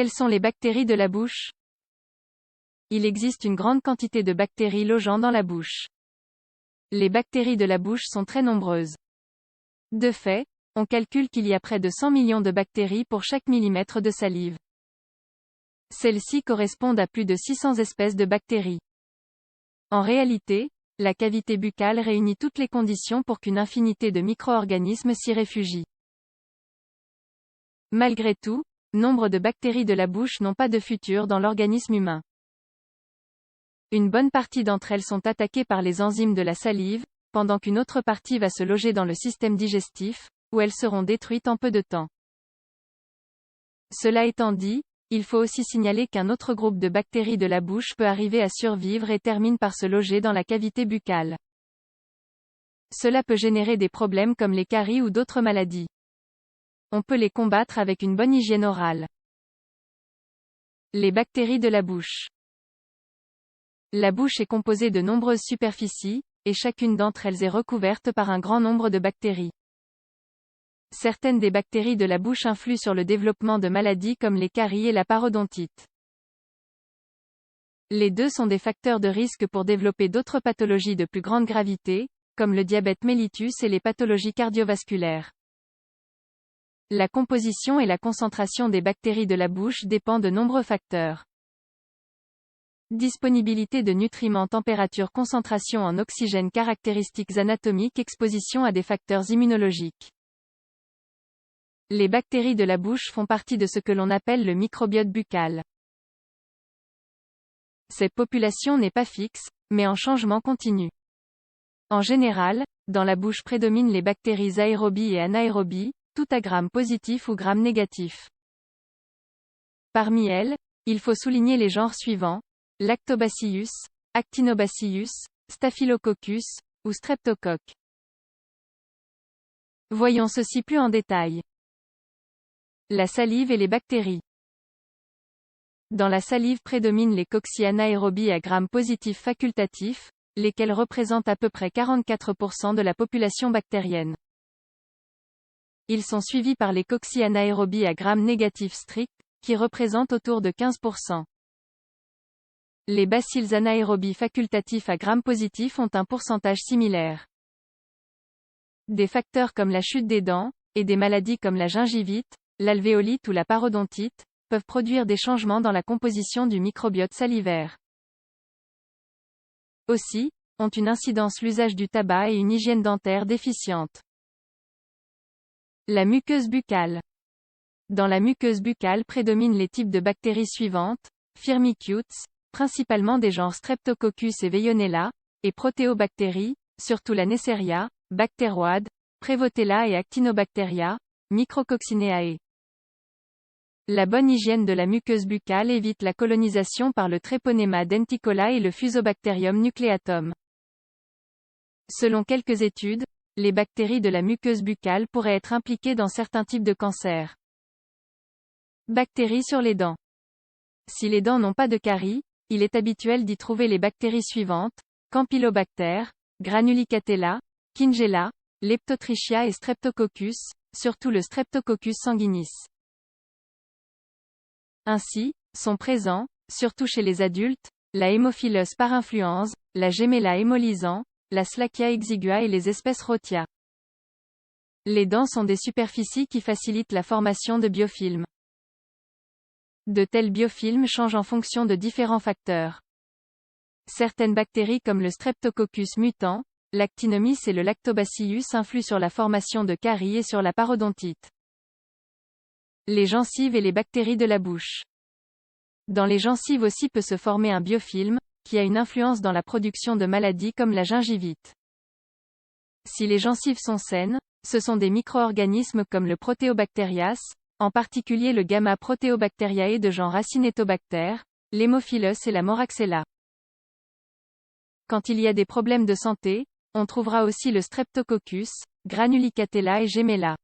Quelles sont les bactéries de la bouche? Il existe une grande quantité de bactéries logeant dans la bouche. Les bactéries de la bouche sont très nombreuses. De fait, on calcule qu'il y a près de 100 millions de bactéries pour chaque millimètre de salive. Celles-ci correspondent à plus de 600 espèces de bactéries. En réalité, la cavité buccale réunit toutes les conditions pour qu'une infinité de micro-organismes s'y réfugient. Malgré tout, nombre de bactéries de la bouche n'ont pas de futur dans l'organisme humain. Une bonne partie d'entre elles sont attaquées par les enzymes de la salive, pendant qu'une autre partie va se loger dans le système digestif, où elles seront détruites en peu de temps. Cela étant dit, il faut aussi signaler qu'un autre groupe de bactéries de la bouche peut arriver à survivre et termine par se loger dans la cavité buccale. Cela peut générer des problèmes comme les caries ou d'autres maladies. On peut les combattre avec une bonne hygiène orale. Les bactéries de la bouche. La bouche est composée de nombreuses superficies, et chacune d'entre elles est recouverte par un grand nombre de bactéries. Certaines des bactéries de la bouche influent sur le développement de maladies comme les caries et la parodontite. Les deux sont des facteurs de risque pour développer d'autres pathologies de plus grande gravité, comme le diabète mellitus et les pathologies cardiovasculaires. La composition et la concentration des bactéries de la bouche dépend de nombreux facteurs. Disponibilité de nutriments, température, concentration en oxygène, caractéristiques anatomiques, exposition à des facteurs immunologiques. Les bactéries de la bouche font partie de ce que l'on appelle le microbiote buccal. Cette population n'est pas fixe, mais en changement continu. En général, dans la bouche prédominent les bactéries aérobies et anaérobies, toutes à gram positif ou gram négatif. Parmi elles, il faut souligner les genres suivants: Lactobacillus, Actinobacillus, Staphylococcus, ou Streptocoque. Voyons ceci plus en détail. La salive et les bactéries. Dans la salive prédominent les cocci anaérobies à gram positif facultatif, lesquels représentent à peu près 44% de la population bactérienne. Ils sont suivis par les cocci anaérobies à gram négatif strict, qui représentent autour de 15%. Les bacilles anaérobies facultatifs à gram positif ont un pourcentage similaire. Des facteurs comme la chute des dents, et des maladies comme la gingivite, l'alvéolite ou la parodontite, peuvent produire des changements dans la composition du microbiote salivaire. Aussi, ont une incidence l'usage du tabac et une hygiène dentaire déficiente. La muqueuse buccale. Dans la muqueuse buccale prédominent les types de bactéries suivantes: Firmicutes, principalement des genres Streptococcus et Veillonella, et protéobactéries, surtout la Neisseria, Bacteroides, Prevotella et Actinobacteria, Micrococcineae. La bonne hygiène de la muqueuse buccale évite la colonisation par le Treponema denticola et le Fusobacterium nucleatum. Selon quelques études, les bactéries de la muqueuse buccale pourraient être impliquées dans certains types de cancers. Bactéries sur les dents. Si les dents n'ont pas de caries, il est habituel d'y trouver les bactéries suivantes: Campylobacter, Granulicatella, Kingella, Leptotrichia et Streptococcus, surtout le Streptococcus sanguinis. Ainsi, sont présents, surtout chez les adultes, la Haemophilus parainfluenz, la Gemella hémolysans, la Slackia exigua et les espèces Rhotia. Les dents sont des superficies qui facilitent la formation de biofilms. De tels biofilms changent en fonction de différents facteurs. Certaines bactéries comme le Streptococcus mutant, l'Actinomys et le Lactobacillus influent sur la formation de caries et sur la parodontite. Les gencives et les bactéries de la bouche. Dans les gencives aussi peut se former un biofilm, qui a une influence dans la production de maladies comme la gingivite. Si les gencives sont saines, ce sont des micro-organismes comme le Proteobacterias, en particulier le Gamma Proteobacteriae de genre Acinetobacter, l'Haemophilus et la Moraxella. Quand il y a des problèmes de santé, on trouvera aussi le Streptococcus, Granulicatella et Gemella.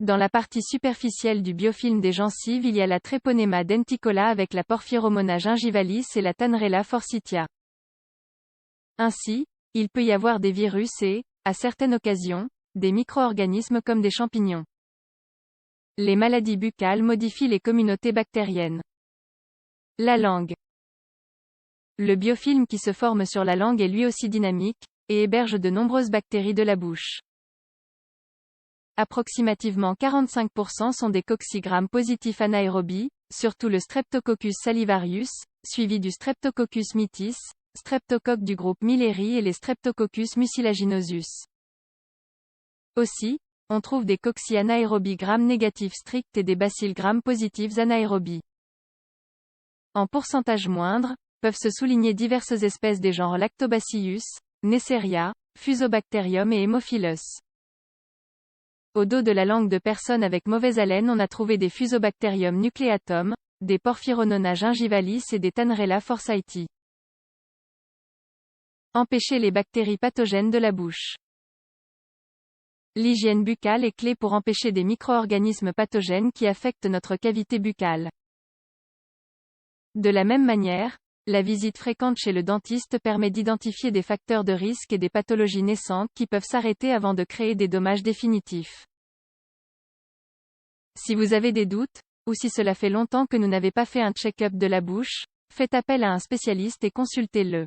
Dans la partie superficielle du biofilm des gencives il y a la Treponema denticola avec la Porphyromona gingivalis et la Tannrella forsythia. Ainsi, il peut y avoir des virus et, à certaines occasions, des micro-organismes comme des champignons. Les maladies buccales modifient les communautés bactériennes. La langue. Le biofilm qui se forme sur la langue est lui aussi dynamique, et héberge de nombreuses bactéries de la bouche. Approximativement 45% sont des cocci gram-positifs anaérobies, surtout le Streptococcus salivarius, suivi du Streptococcus mitis, streptocoque du groupe Milleri et les Streptococcus mucilaginosus. Aussi, on trouve des cocci anaérobies gram-négatifs stricts et des bacilles gram-positifs anaérobies. En pourcentage moindre, peuvent se souligner diverses espèces des genres Lactobacillus, Neisseria, Fusobacterium et Haemophilus. Au dos de la langue de personnes avec mauvaise haleine on a trouvé des Fusobacterium nucleatum, des Porphyronona gingivalis et des Tannerella forsythii. Empêcher les bactéries pathogènes de la bouche. L'hygiène buccale est clé pour empêcher des micro-organismes pathogènes qui affectent notre cavité buccale. De la même manière, la visite fréquente chez le dentiste permet d'identifier des facteurs de risque et des pathologies naissantes qui peuvent s'arrêter avant de créer des dommages définitifs. Si vous avez des doutes, ou si cela fait longtemps que vous n'avez pas fait un check-up de la bouche, faites appel à un spécialiste et consultez-le.